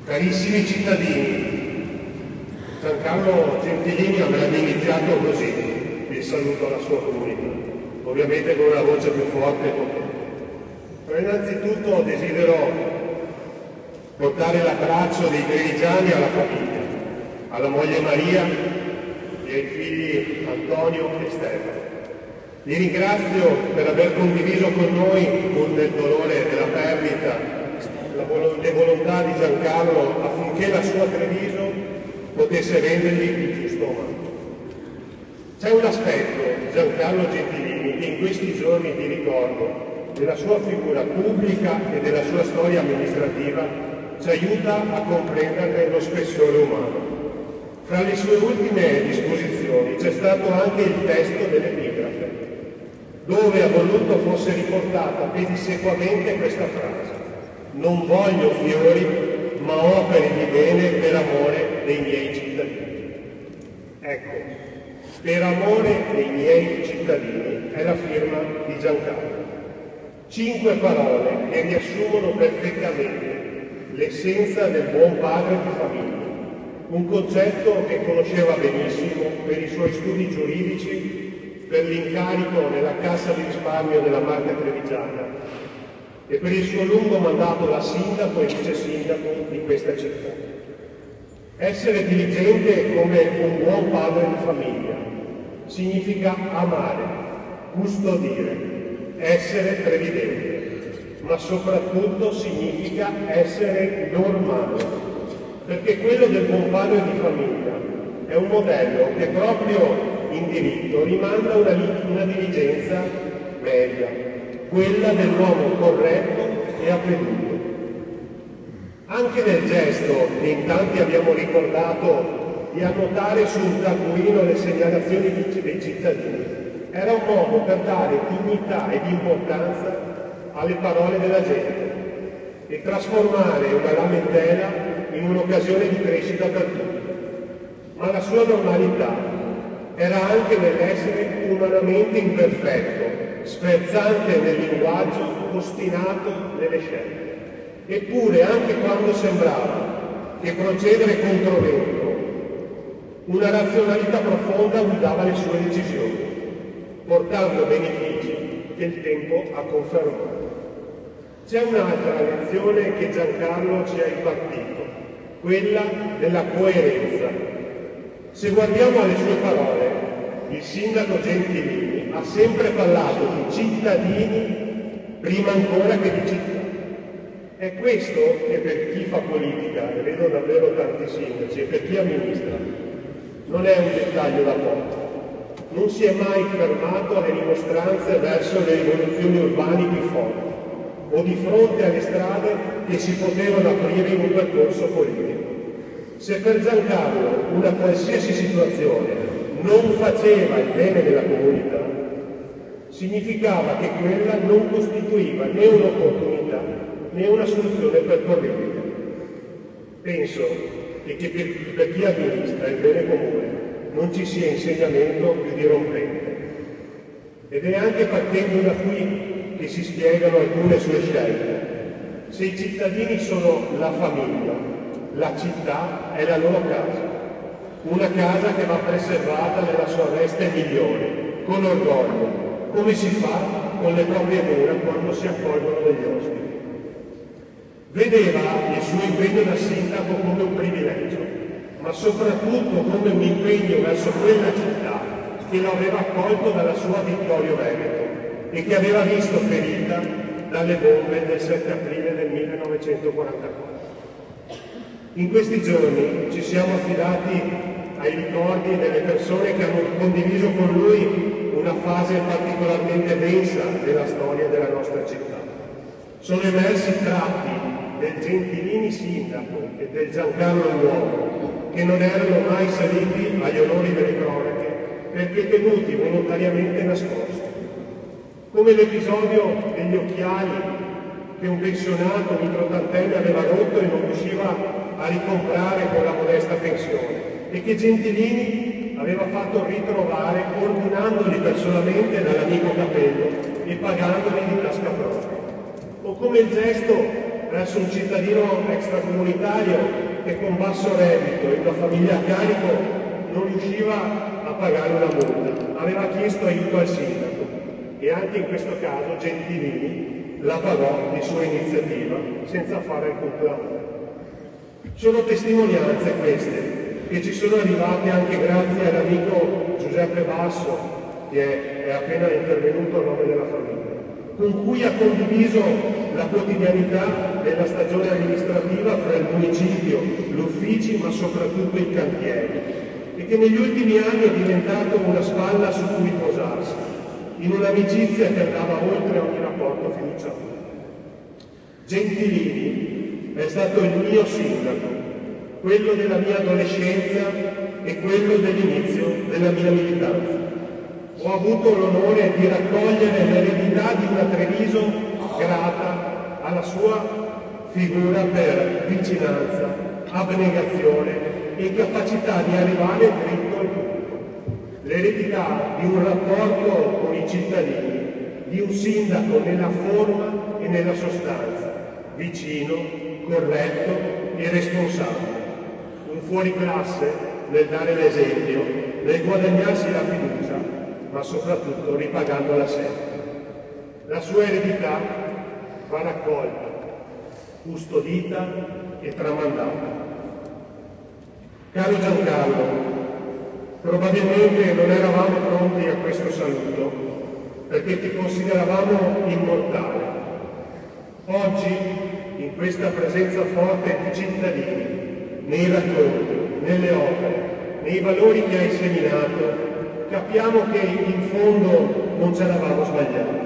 Carissimi cittadini, Giancarlo Gentilini avrebbe iniziato così il saluto alla sua comunità, ovviamente con una voce più forte e potente. Però innanzitutto desidero portare l'abbraccio dei trevigiani alla famiglia, alla moglie Maria e ai figli Antonio e Stefano. Li ringrazio per aver condiviso con noi, pur nel dolore della perdita, le volontà di Giancarlo affinché la sua Treviso potesse rendergli il giusto omaggio. C'è un aspetto, Giancarlo Gentilini, che in questi giorni di ricordo della sua figura pubblica e della sua storia amministrativa ci aiuta a comprenderne lo spessore umano. Fra le sue ultime disposizioni c'è stato anche il testo dell'epigrafe, dove ha voluto fosse riportata pedissequamente questa frase: non voglio fiori, ma opere di bene per amore dei miei cittadini. Ecco, per amore dei miei cittadini è la firma di Giancarlo. 5 parole che riassumono perfettamente l'essenza del buon padre di famiglia, un concetto che conosceva benissimo per i suoi studi giuridici, per l'incarico nella Cassa di risparmio della Marca Trevigiana e per il suo lungo mandato da sindaco e vice sindaco di questa città. Essere diligente come un buon padre di famiglia significa amare, custodire, essere previdente, ma soprattutto significa essere normale, perché quello del buon padre di famiglia è un modello che proprio in diritto rimanda una diligenza media, quella dell'uomo corretto e avveduto. Anche nel gesto che in tanti abbiamo ricordato di annotare su un taccuino le segnalazioni dei cittadini, era un modo per dare dignità ed importanza alle parole della gente e trasformare una lamentela in un'occasione di crescita per tutti. Ma la sua normalità era anche nell'essere umanamente imperfetto, sferzante nel linguaggio, ostinato nelle scelte. Eppure, anche quando sembrava che procedere contro vento, una razionalità profonda guidava le sue decisioni, portando benefici che il tempo ha confermato. C'è un'altra lezione che Giancarlo ci ha impartito, quella della coerenza. Se guardiamo alle sue parole, il sindaco Gentilini ha sempre parlato di cittadini prima ancora che di città. È questo che per chi fa politica, e vedo davvero tanti sindaci, e per chi amministra, non è un dettaglio da poco. Non si è mai fermato alle rimostranze verso le rivoluzioni urbane più forti, o di fronte alle strade che si potevano aprire in un percorso politico. Se per Giancarlo una qualsiasi situazione non faceva il bene della comunità, significava che quella non costituiva né un'opportunità né una soluzione percorribile. Penso che per chi amministra il bene comune non ci sia insegnamento più dirompente. Ed è anche partendo da qui che si spiegano alcune sue scelte. Se i cittadini sono la famiglia, la città è la loro casa. Una casa che va preservata nella sua veste migliore, con orgoglio, come si fa con le proprie mura quando si accolgono degli ospiti. Vedeva il suo impegno da sindaco come un privilegio, ma soprattutto come un impegno verso quella città che lo aveva accolto dalla sua Vittorio Veneto e che aveva visto ferita dalle bombe del 7 aprile del 1944. In questi giorni ci siamo affidati ai ricordi delle persone che hanno condiviso con lui una fase particolarmente densa della storia della nostra città. Sono emersi tratti del Gentilini sindaco e del Giancarlo uomo che non erano mai saliti agli onori delle cronache perché tenuti volontariamente nascosti. Come l'episodio degli occhiali che un pensionato microtantenne aveva rotto e non riusciva a ricomprare con la modesta pensione e che Gentilini aveva fatto ritrovare ordinandogli personalmente dall'amico Capello e pagandogli di tasca propria. O come il gesto verso un cittadino extracomunitario che con basso reddito e una famiglia a carico non riusciva a pagare una multa. Aveva chiesto aiuto al sindaco e anche in questo caso Gentilini la pagò di sua iniziativa senza fare alcun clamore. Sono testimonianze queste che ci sono arrivate anche grazie all'amico Giuseppe Basso, che è appena intervenuto a nome della famiglia, con cui ha condiviso la quotidianità della stagione amministrativa fra il municipio, gli uffici, ma soprattutto i cantieri, e che negli ultimi anni è diventato una spalla su cui posarsi, in un'amicizia che andava oltre ogni rapporto fiduciario. Gentilini è stato il mio sindaco, quello della mia adolescenza e quello dell'inizio della mia militanza. Ho avuto l'onore di raccogliere l'eredità di una Treviso grata alla sua figura per vicinanza, abnegazione e capacità di arrivare dritto al punto. L'eredità di un rapporto con i cittadini, di un sindaco nella forma e nella sostanza, vicino, corretto e responsabile. Un fuoriclasse nel dare l'esempio, nel guadagnarsi la fiducia, ma soprattutto ripagandola sempre. La sua eredità va raccolta, custodita e tramandata. Caro Giancarlo, probabilmente non eravamo pronti a questo saluto perché ti consideravamo immortale. Oggi, in questa presenza forte di cittadini, nei racconti, nelle opere, nei valori che hai seminato, capiamo che in fondo non ce l'avamo sbagliato.